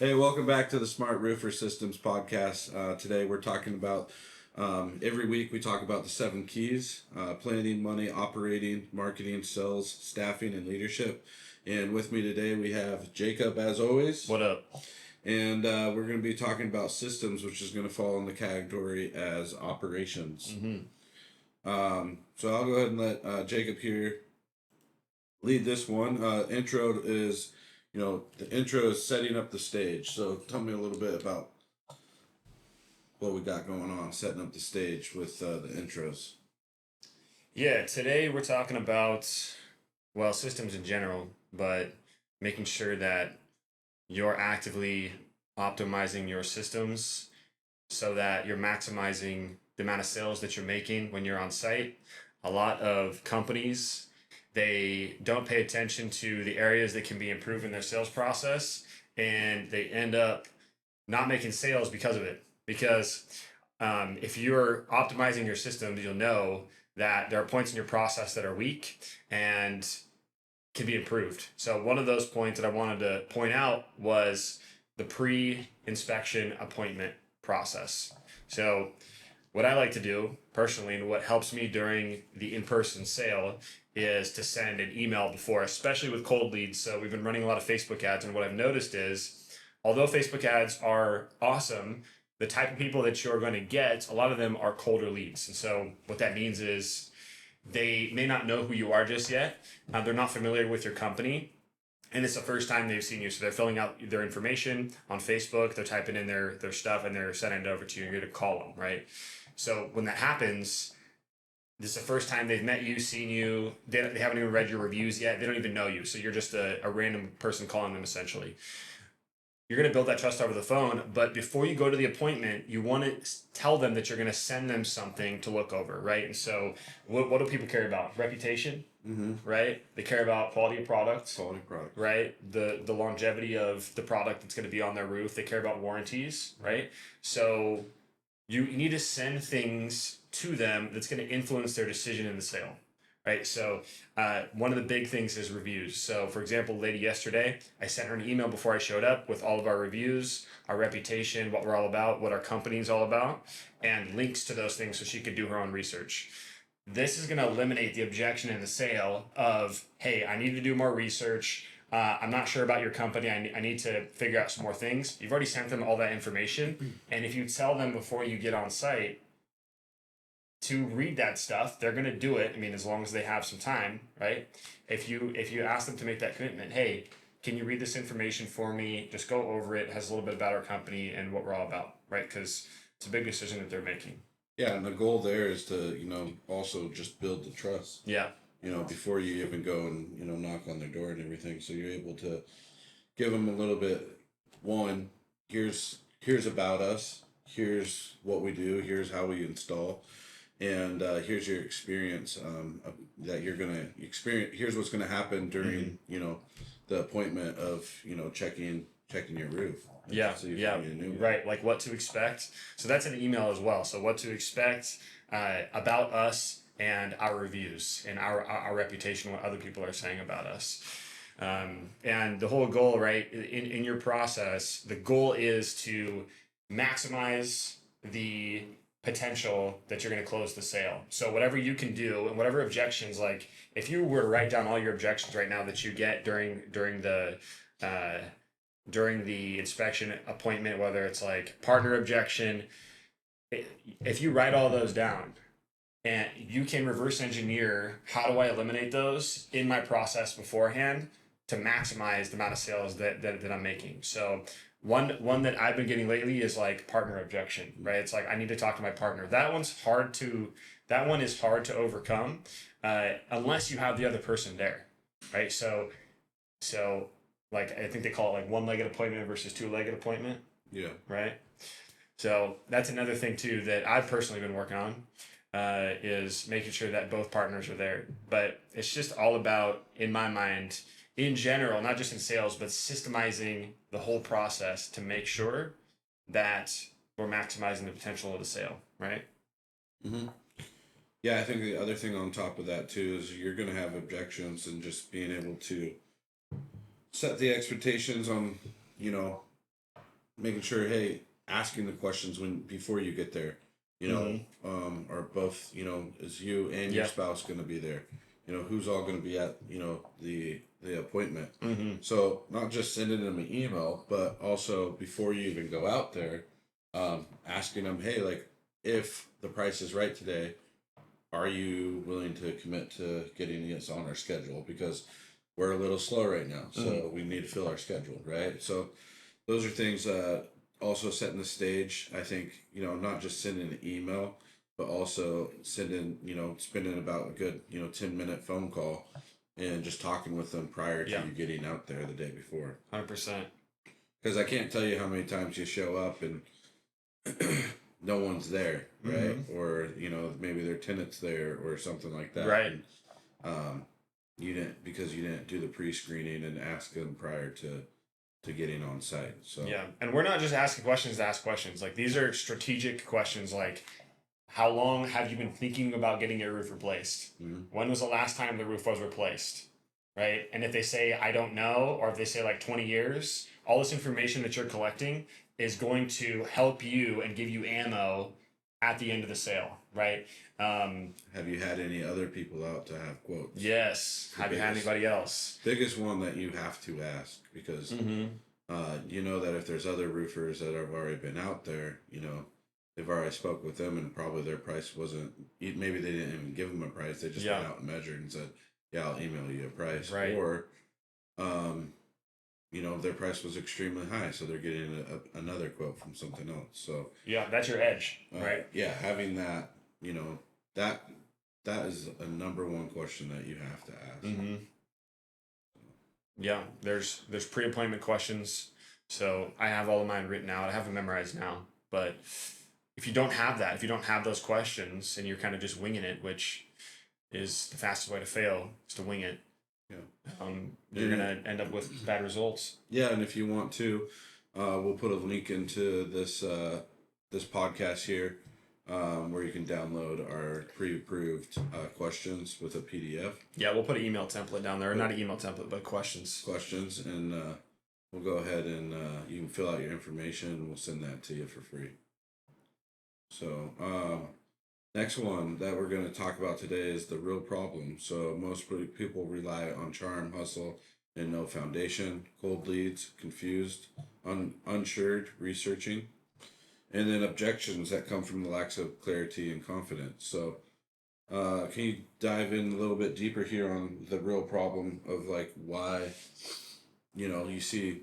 Hey, welcome back to the Smart Roofer Systems podcast. Today we're talking about, every week we talk about the 7 keys: planning, money, operating, marketing, sales, staffing, and leadership. And with me today we have Jacob, as always. What up? And we're going to be talking about systems, which is going to fall in the category as operations. So I'll go ahead and let Jacob here lead this one. Intro is, the intro is setting up the stage. So tell me a little bit about what we got going on, setting up the stage with the intros. Yeah, today we're talking about, well, systems in general, but making sure that you're actively optimizing your systems so that you're maximizing the amount of sales that you're making when you're on site. A lot of companies, they don't pay attention to the areas that can be improved in their sales process, and they end up not making sales because of it. Because if you're optimizing your systems, you'll know that there are points in your process that are weak and can be improved. So one of those points that I wanted to point out was the pre-inspection appointment process. So what I like to do personally, and what helps me during the in-person sale, is to send an email before, especially with cold leads. So we've been running a lot of Facebook ads, and what I've noticed is, although Facebook ads are awesome, the type of people that you're going to get, a lot of them are colder leads. And so what that means is they may not know who you are just yet. They're not familiar with your company, and it's the first time they've seen you. So they're filling out their information on Facebook, they're typing in their stuff, and they're sending it over to you, and you're going to call them, right? So when that happens, this is the first time they've met you, seen you. They haven't even read your reviews yet. They don't even know you. So you're just a random person calling them, essentially. You're going to build that trust over the phone. But before you go to the appointment, you want to tell them that you're going to send them something to look over, right? And so what do people care about? Reputation, right? They care about quality of products. Quality product. Right? The longevity of the product that's going to be on their roof. They care about warranties, right? So you need to send things to them that's going to influence their decision in the sale, right? So one of the big things is reviews. So for example, lady yesterday, I sent her an email before I showed up with all of our reviews, our reputation, what we're all about, what our company's all about, and links to those things so she could do her own research. This is going to eliminate the objection in the sale of, hey, I need to do more research. I'm not sure about your company. I need to figure out some more things. You've already sent them all that information. And if you tell them before you get on site to read that stuff, they're going to do it. I mean, as long as they have some time, right? If you ask them to make that commitment, hey, can you read this information for me? Just go over it. It has a little bit about our company and what we're all about, right? Because it's a big decision that they're making. Yeah, and the goal there is to, also just build the trust. Yeah. Before you even go and, knock on their door and everything. So you're able to give them a little bit, one, here's about us, here's what we do, here's how we install, and here's your experience that you're going to experience. Here's what's going to happen during, the appointment of, checking your roof. Yeah, yeah, right. Like what to expect. So that's an email as well. So what to expect about us and our reviews and our reputation, what other people are saying about us. And the whole goal, right, in your process, the goal is to maximize the potential that you're going to close the sale. So whatever you can do and whatever objections, like if you were to write down all your objections right now that you get during the inspection appointment, whether it's like partner objection, if you write all those down and you can reverse engineer how do I eliminate those in my process beforehand to maximize the amount of sales that I'm making. So one that I've been getting lately is like partner objection, right? It's like I need to talk to my partner. That one is hard to overcome unless you have the other person there, right? So like I think they call it like one-legged appointment versus two-legged appointment. Yeah. Right. So that's another thing too that I've personally been working on is making sure that both partners are there. But it's just all about, in my mind, in general, not just in sales, but systemizing the whole process to make sure that we're maximizing the potential of the sale. Right. Mm-hmm. Yeah, I think the other thing on top of that too is you're going to have objections, and just being able to set the expectations on, making sure, hey, asking the questions before you get there, or both, is you and your Yeah. spouse going to be there? Who's all going to be at, the appointment. Mm-hmm. So not just sending them an email, but also before you even go out there, asking them, hey, like, if the price is right today, are you willing to commit to getting us on our schedule? Because we're a little slow right now, so we need to fill our schedule, right? So those are things, also setting the stage. I think, not just sending an email, but also spending about a good, 10-minute phone call and just talking with them prior to Yeah. you getting out there the day before. 100%. Because I can't tell you how many times you show up and no one's there, right? Or, maybe their tenant's there or something like that. Right. And, you didn't do the pre-screening and ask them prior to getting on site. So Yeah. And we're not just asking questions to ask questions. Like, these are strategic questions, like, how long have you been thinking about getting your roof replaced? When was the last time the roof was replaced? Right? And if they say, I don't know, or if they say like 20 years, all this information that you're collecting is going to help you and give you ammo at the end of the sale, right? have you had any other people out to have quotes? Yes. Have you had anybody else? Biggest one that you have to ask, because you know that if there's other roofers that have already been out there, they've already spoke with them, and probably their price wasn't. Maybe they didn't even give them a price. They just went out and measured and said, "Yeah, I'll email you a price." Right. Or, their price was extremely high, so they're getting another quote from something else. So yeah, that's your edge, right? Yeah, having that, that that is a number one question that you have to ask. Yeah, there's pre-appointment questions. So I have all of mine written out. I have them memorized now. But if you don't have that, if you don't have those questions and you're kind of just winging it, which is the fastest way to fail, is to wing it. Yeah. You're gonna end up with bad results. Yeah, and if you want to, we'll put a link into this podcast here, where you can download our pre-approved questions with a PDF. Yeah, we'll put an email template down there, or not an email template, but questions. And we'll go ahead and you can fill out your information, and we'll send that to you for free. So, next one that we're going to talk about today is the real problem. So most people rely on charm, hustle, and no foundation, cold leads, confused, unsure, researching, and then objections that come from the lack of clarity and confidence. So, can you dive in a little bit deeper here on the real problem of like why, you see,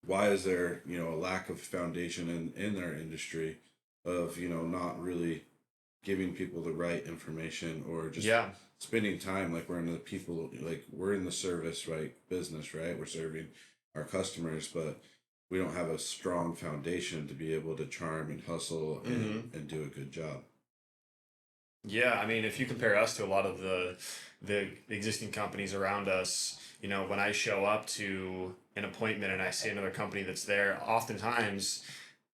why is there, a lack of foundation in our industry of, not really giving people the right information, or just spending time, like we're in the service, right, business, right? We're serving our customers, but we don't have a strong foundation to be able to charm and hustle and do a good job. Yeah, I mean, if you compare us to a lot of the existing companies around us, when I show up to an appointment and I see another company that's there, oftentimes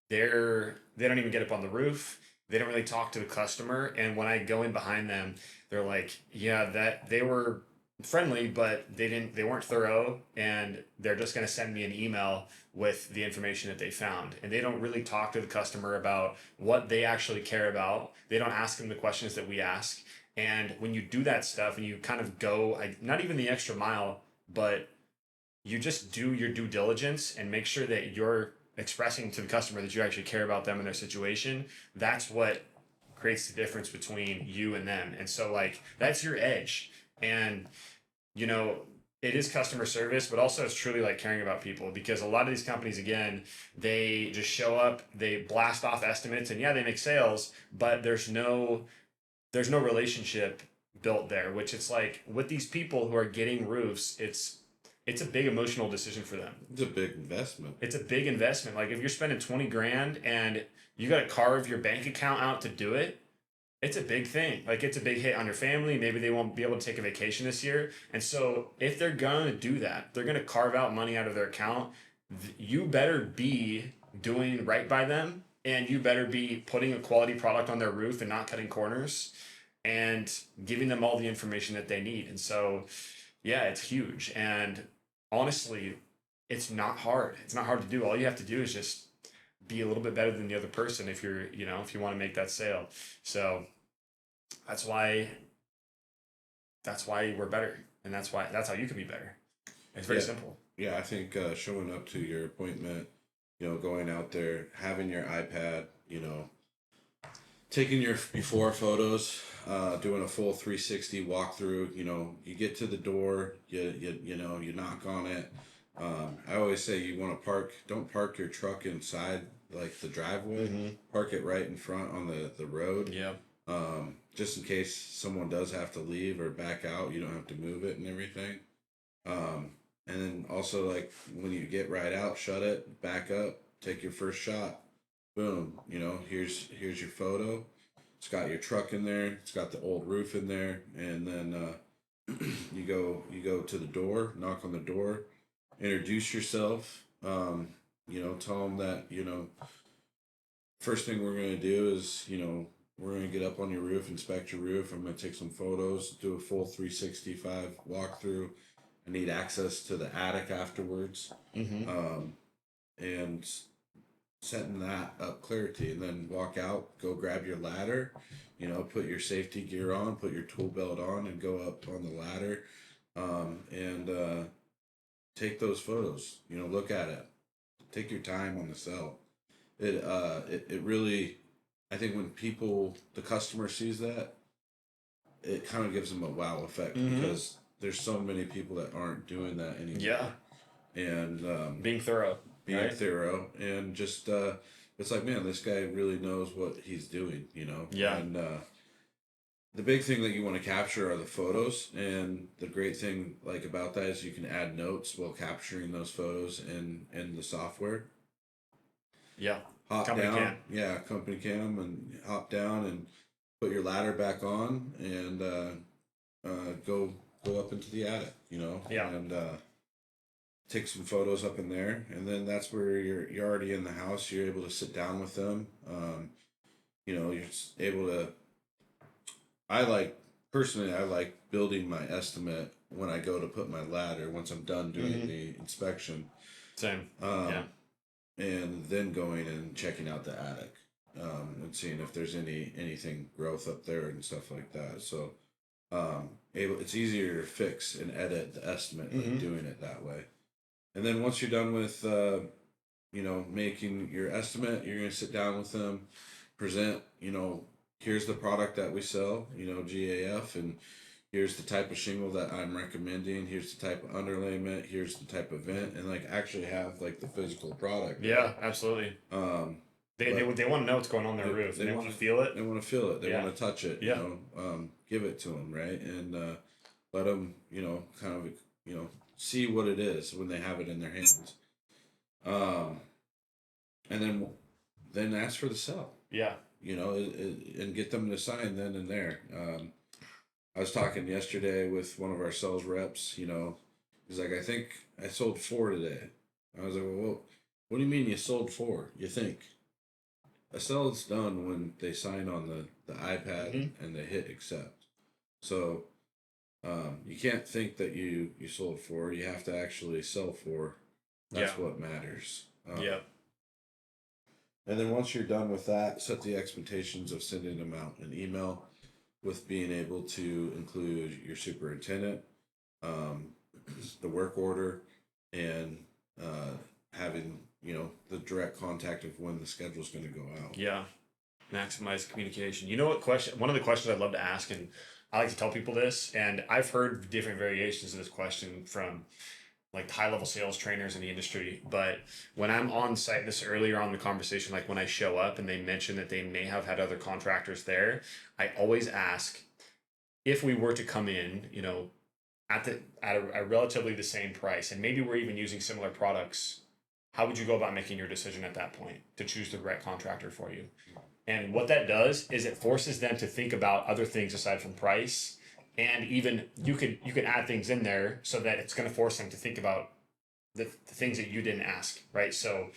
they don't even get up on the roof. They don't really talk to the customer, and when I go in behind them, they're like, yeah, that they were friendly, but they weren't thorough, and they're just going to send me an email with the information that they found, and they don't really talk to the customer about what they actually care about. They don't ask them the questions that we ask. And when you do that stuff and you kind of go, not even the extra mile, but you just do your due diligence and make sure that you're expressing to the customer that you actually care about them and their situation, that's what creates the difference between you and them. And so, like, that's your edge. And it is customer service, but also it's truly like caring about people, because a lot of these companies, again, they just show up, they blast off estimates, and yeah, they make sales, but there's no relationship built there, which it's like with these people who are getting roofs, it's a big emotional decision for them. It's a big investment. It's a big investment. Like, if you're spending 20 grand and you got to carve your bank account out to do it, it's a big thing. Like, it's a big hit on your family. Maybe they won't be able to take a vacation this year. And so if they're going to do that, they're going to carve out money out of their account. You better be doing right by them, and you better be putting a quality product on their roof and not cutting corners, and giving them all the information that they need. And so, yeah, it's huge. And honestly, it's not hard. It's not hard to do. All you have to do is just be a little bit better than the other person if you're, if you want to make that sale. So that's why we're better. And that's how you can be better. It's very simple. Yeah, I think showing up to your appointment, going out there, having your iPad, taking your before photos, doing a full 360 walkthrough. You get to the door, you knock on it. I always say you want to don't park your truck inside like the driveway. Mm-hmm. Park it right in front on the road. Yeah. Just in case someone does have to leave or back out, you don't have to move it and everything. And then also, like, when you get right out, shut it, back up, take your first shot. Boom. Here's your photo. It's got your truck in there. It's got the old roof in there. And then you go to the door, knock on the door, introduce yourself. Tell them that, first thing we're going to do is, we're going to get up on your roof, inspect your roof. I'm going to take some photos, do a full 365 walkthrough. I need access to the attic afterwards. Mm-hmm. And setting that up clarity, and then walk out, go grab your ladder, put your safety gear on, put your tool belt on, and go up on the ladder, and take those photos. Look at it. Take your time on the cell. It really, I think when the customer sees that, it kind of gives them a wow effect, mm-hmm. because there's so many people that aren't doing that anymore. Yeah. And being thorough. And just it's like, man, this guy really knows what he's doing, Yeah. And the big thing that you want to capture are the photos, and the great thing about that is you can add notes while capturing those photos in the software. Yeah. Company can them, and hop down and put your ladder back on, and go up into the attic, Yeah. And take some photos up in there, and then that's where you're already in the house. You're able to sit down with them. You're just able to. I like building my estimate when I go to put my ladder once I'm done doing mm-hmm. the inspection. Same. And then going and checking out the attic, and seeing if there's anything growth up there and stuff like that. So, it's easier to fix and edit the estimate mm-hmm. doing it that way. And then once you're done with, making your estimate, you're going to sit down with them, present, here's the product that we sell, GAF, and here's the type of shingle that I'm recommending, here's the type of underlayment, here's the type of vent, and actually have the physical product. Yeah, right? Absolutely. They want to know what's going on their roof. They want to feel it. They want to feel it. They want to touch it. Yeah. Give it to them, right? And let them, kind of, see what it is when they have it in their hands. And then ask for the sell. Yeah. And get them to sign then and there. I was talking yesterday with one of our sales reps. He's like, I think I sold 4 today. I was like, well, what do you mean you sold 4? You think? A sell is done when they sign on the iPad mm-hmm. and they hit accept. So you can't think that you sold 4. You have to actually sell 4. That's what matters. Yeah. And then once you're done with that, set the expectations of sending them out an email with being able to include your superintendent, the work order, and having the direct contact of when the schedule is going to go out. Yeah, maximize communication. One of the questions I'd love to ask, and I like to tell people this, and I've heard different variations of this question from high-level sales trainers in the industry, but when I'm on site, this earlier on in the conversation, when I show up and they mention that they may have had other contractors there, I always ask, if we were to come in, at a relatively the same price, and maybe we're even using similar products, how would you go about making your decision at that point to choose the right contractor for you? And what that does is it forces them to think about other things aside from price. And even you can add things in there so that it's going to force them to think about the things that you didn't ask, right? So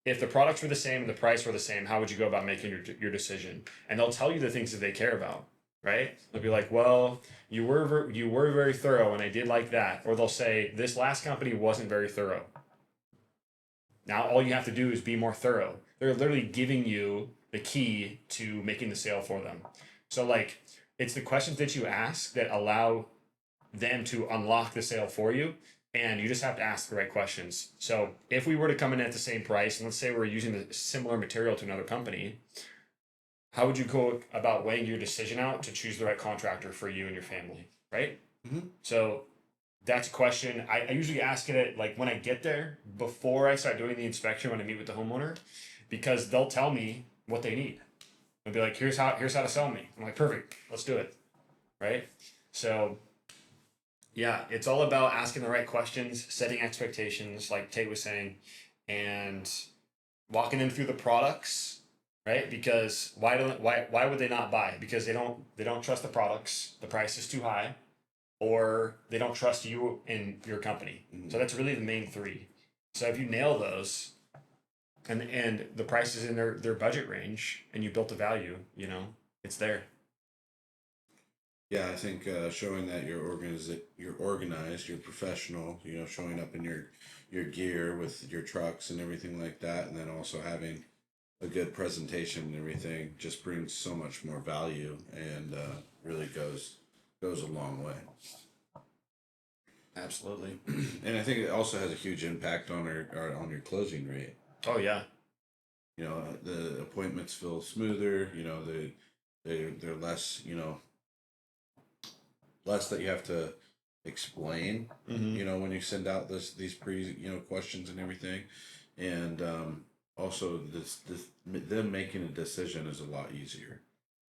if the products were the same and the price were the same, how would you go about making your decision? And they'll tell you the things that they care about, right? They'll be like, well, you were very thorough and I did like that. Or they'll say, this last company wasn't very thorough. Now all you have to do is be more thorough. They're literally giving you the key to making the sale for them. So like it's the questions that you ask that allow them to unlock the sale for you. And you just have to ask the right questions. So if we were to come in at the same price, and let's say we're using a similar material to another company, how would you go about weighing your decision out to choose the right contractor for you and your family, right? Mm-hmm. So that's a question. I usually ask it at like when I get there before I start doing the inspection when I meet with the homeowner, because they'll tell me what they need. They'll be like, here's how to sell me. I'm like, perfect, let's do it. Right? So yeah, it's all about asking the right questions, setting expectations, like Tate was saying, and walking them through the products, right? Because why would they not buy? Because they don't trust the products, the price is too high, or they don't trust you and your company. Mm-hmm. So that's really the main three. So if you nail those, and the price is in their budget range, and you built the value, it's there. Yeah, I think showing that you're organized, you're professional. Showing up in your gear with your trucks and everything like that, and then also having a good presentation and everything just brings so much more value and really goes a long way. Absolutely. And I think it also has a huge impact on on your closing rate. Oh yeah. The appointments feel smoother. They're less. Less that you have to explain. Mm-hmm. When you send out these questions and everything, and also them making a decision is a lot easier.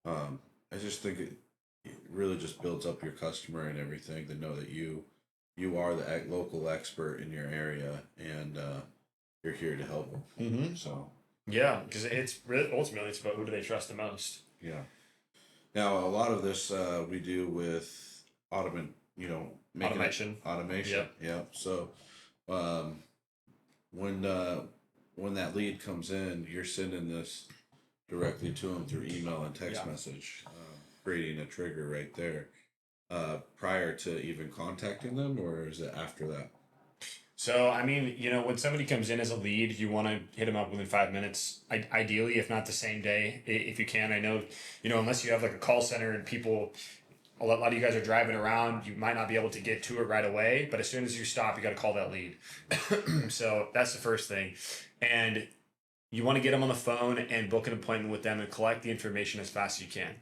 I just think it really just builds up your customer and everything to know that you are the local expert in your area, and you're here to help them. Mm-hmm. So yeah, because it's really ultimately it's about who do they trust the most. yeah. Now a lot of this we do with automation. Automation. Yep. Yeah. So um, when that lead comes in, you're sending this directly to them through email and text message, creating a trigger right there. Prior to even contacting them, or is it after that? So, I mean, when somebody comes in as a lead, you want to hit them up within 5 minutes. Ideally, if not the same day, if you can. I know, unless you have like a call center and people, a lot of you guys are driving around, you might not be able to get to it right away. But as soon as you stop, you got to call that lead. So that's the first thing. And you want to get them on the phone and book an appointment with them and collect the information as fast as you can.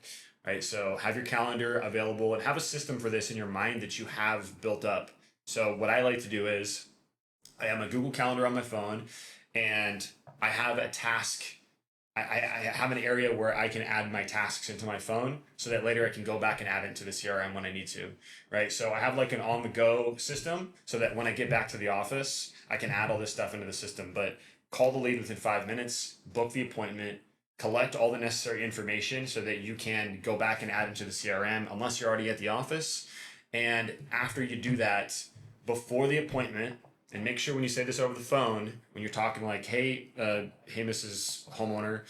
Right. So have your calendar available and have a system for this in your mind that you have built up. So what I like to do is I have my Google Calendar on my phone, and I have a task. I have an area where I can add my tasks into my phone so that later I can go back and add it into the CRM when I need to, right? So I have like an on-the-go system so that when I get back to the office, I can add all this stuff into the system. But call the lead within 5 minutes, book the appointment, collect all the necessary information so that you can go back and add into the CRM unless you're already at the office. And after you do that, before the appointment, and make sure when you say this over the phone, when you're talking like, hey, Mrs. Homeowner,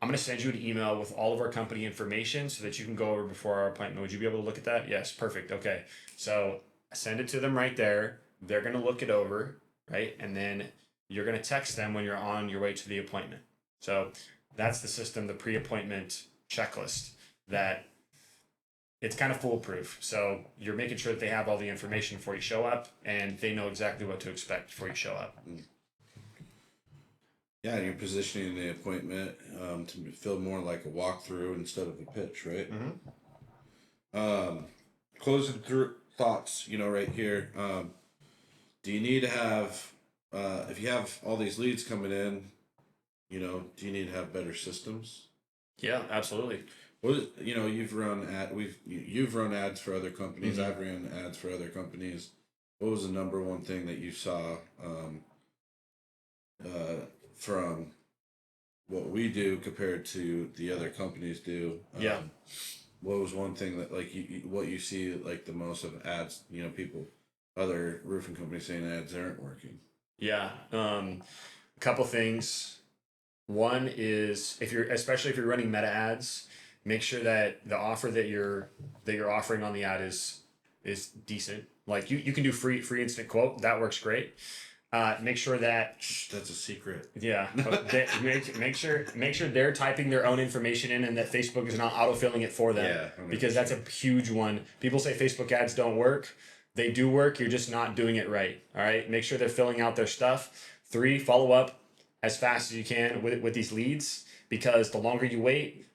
I'm going to send you an email with all of our company information so that you can go over before our appointment. Would you be able to look at that? Yes, perfect. Okay. So send it to them right there. They're going to look it over, right? And then you're going to text them when you're on your way to the appointment. So that's the system, the pre-appointment checklist that it's kind of foolproof. So you're making sure that they have all the information before you show up and they know exactly what to expect before you show up. Yeah, and you're positioning the appointment to feel more like a walkthrough instead of a pitch, right? Mm-hmm. Closing through thoughts, right here. Do you need to have, if you have all these leads coming in, do you need to have better systems? Yeah, absolutely. You've run ads for other companies. Mm-hmm. I've ran ads for other companies. What was the number one thing that you saw from what we do compared to the other companies do? Yeah. What was one thing that like what you see like the most of ads? Other roofing companies saying ads aren't working. Yeah. A couple things. One is especially if you're running meta ads, make sure that the offer that you're offering on the ad is decent. Like you can do free instant quote, that works great. Make sure that Shh, that's a secret. yeah, but make sure they're typing their own information in, and that Facebook is not autofilling it for them. Yeah, because that's a huge one. People say Facebook ads don't work. They do work. You're just not doing it right. All right. Make sure they're filling out their stuff. 3, follow up as fast as you can with these leads, because the longer you wait,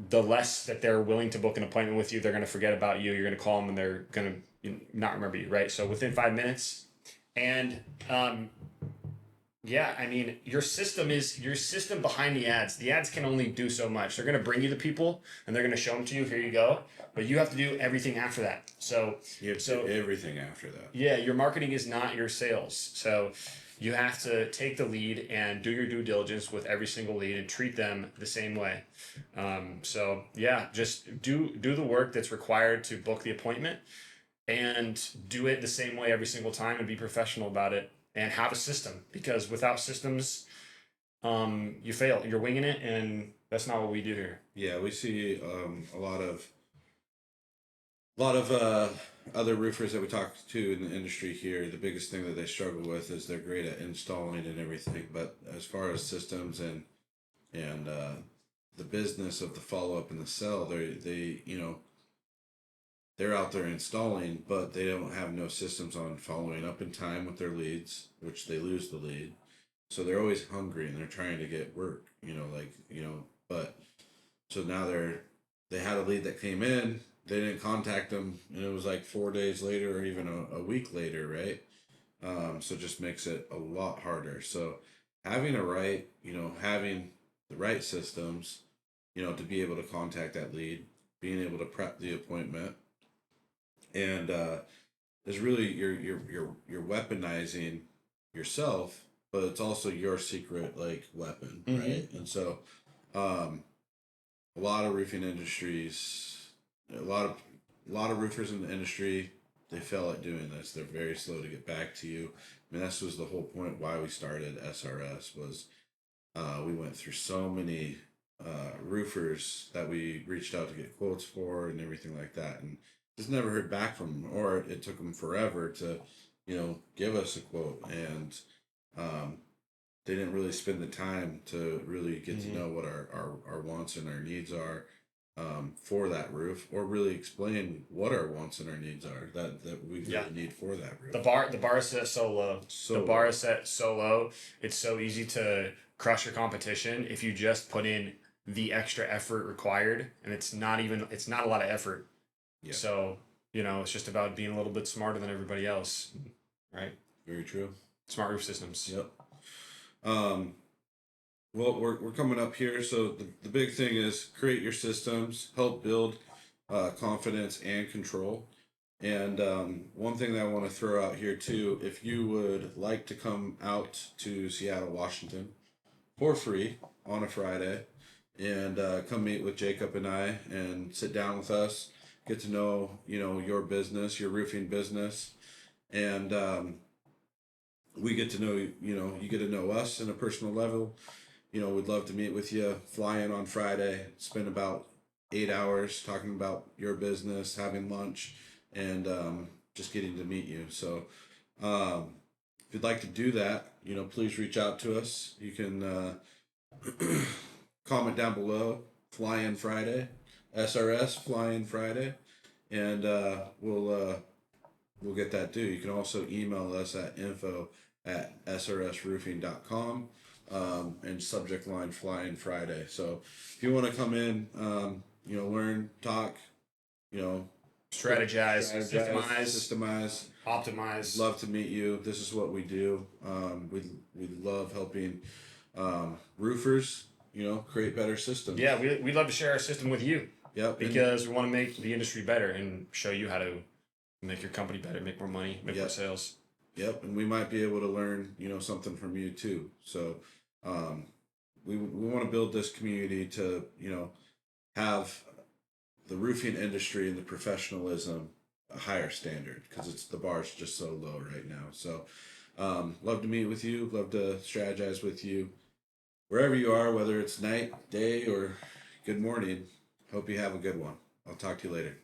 the less that they're willing to book an appointment with you. They're going to forget about you. You're going to call them and they're going to not remember you. Right. So within 5 minutes, and yeah, I mean, your system behind the ads. The ads can only do so much. They're going to bring you the people and they're going to show them to you. Here you go. But you have to do everything after that. So You have to do everything after that. yeah, your marketing is not your sales. So you have to take the lead and do your due diligence with every single lead and treat them the same way. So yeah, just do the work that's required to book the appointment, and do it the same way every single time, and be professional about it, and have a system, because without systems, you fail. You're winging it, and that's not what we do here. Yeah, we see a lot of other roofers that we talk to in the industry here. The biggest thing that they struggle with is they're great at installing and everything, but as far as systems and the business of the follow up and the sell, they're out there installing, but they don't have no systems on following up in time with their leads, which they lose the lead. So they're always hungry and they're trying to get work, but so now they had a lead that came in, they didn't contact them, and it was like 4 days later or even a week later, right? So it just makes it a lot harder. So having having the right systems, to be able to contact that lead, being able to prep the appointment, and is really you're weaponizing yourself, but it's also your secret like weapon, right? And so a lot of roofing industries, a lot of roofers in the industry, they fail at doing this. They're very slow to get back to you. I mean, this was the whole point why we started SRS was we went through so many roofers that we reached out to get quotes for and everything like that, and just never heard back from them, or it took them forever to, give us a quote, and they didn't really spend the time to really get to know what our wants and our needs are for that roof, or really explain what our wants and our needs are that we really need for that roof. The bar is set so low. The bar is set so low. It's so easy to crush your competition if you just put in the extra effort required, and it's not a lot of effort. Yeah. So, it's just about being a little bit smarter than everybody else, right? Very true. Smart roof systems. Yep. Well, we're coming up here, so the big thing is create your systems, help build confidence and control. And one thing that I want to throw out here too, if you would like to come out to Seattle, Washington, for free on a Friday, and come meet with Jacob and I, and sit down with us, get to know your business, your roofing business, and we get to know you get to know us in a personal level. We'd love to meet with you. Fly in on Friday, spend about 8 hours talking about your business, having lunch, and just getting to meet you. So if you'd like to do that, please reach out to us. You can comment down below. Fly in Friday, SRS Fly in Friday, and we'll get that due. You can also email us at info@srsroofing.com. And subject line Fly in Friday. So if you want to come in, learn, talk, strategize, systemize, optimize. Love to meet you. This is what we do. We love helping roofers, create better systems. Yeah, we love to share our system with you. Yep. Because we want to make the industry better and show you how to make your company better, make more money, make more sales. Yep, and we might be able to learn, something from you too. So, we want to build this community to, have the roofing industry and the professionalism a higher standard, because the bar's just so low right now. So, love to meet with you, love to strategize with you, wherever you are, whether it's night, day, or good morning. Hope you have a good one. I'll talk to you later.